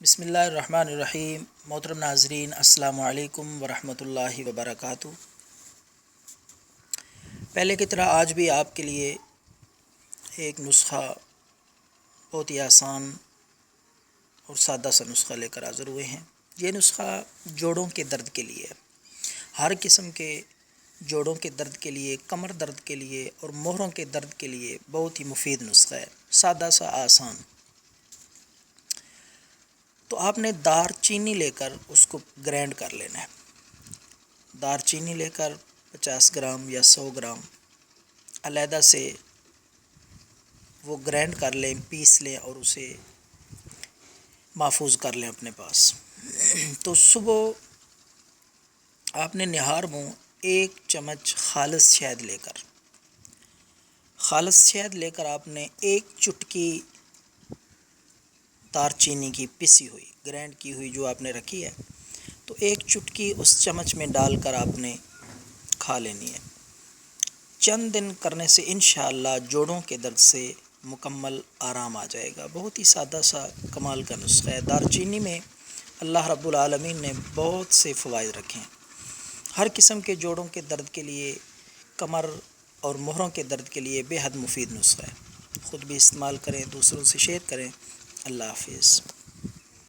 بسم اللہ الرحمن الرحیم۔ محترم ناظرین، السلام علیکم ورحمۃ اللہ وبرکاتہ۔ پہلے کی طرح آج بھی آپ کے لیے ایک نسخہ، بہت ہی آسان اور سادہ سا نسخہ لے کر حاضر ہوئے ہیں۔ یہ نسخہ جوڑوں کے درد کے لیے، ہر قسم کے جوڑوں کے درد کے لیے، کمر درد کے لیے اور مہروں کے درد کے لیے بہت ہی مفید نسخہ ہے، سادہ سا آسان۔ تو آپ نے دار چینی لے کر اس کو گرینڈ کر لینا ہے۔ دار چینی لے کر 50 گرام یا 100 گرام علیحدہ سے وہ گرینڈ کر لیں، پیس لیں اور اسے محفوظ کر لیں اپنے پاس۔ تو صبح آپ نے نہار منہ 1 چمچ خالص شہد لے کر آپ نے 1 چٹکی دار چینی کی پسی ہوئی، گرینڈ کی ہوئی جو آپ نے رکھی ہے، تو 1 چٹکی اس چمچ میں ڈال کر آپ نے کھا لینی ہے۔ چند دن کرنے سے انشاءاللہ جوڑوں کے درد سے مکمل آرام آ جائے گا۔ بہت ہی سادہ سا کمال کا نسخہ ہے۔ دار چینی میں اللہ رب العالمین نے بہت سے فوائد رکھے ہیں۔ ہر قسم کے جوڑوں کے درد کے لیے، کمر اور مہروں کے درد کے لیے بے حد مفید نسخہ ہے۔ خود بھی استعمال کریں، دوسروں سے شیئر کریں۔ اللہ حافظ۔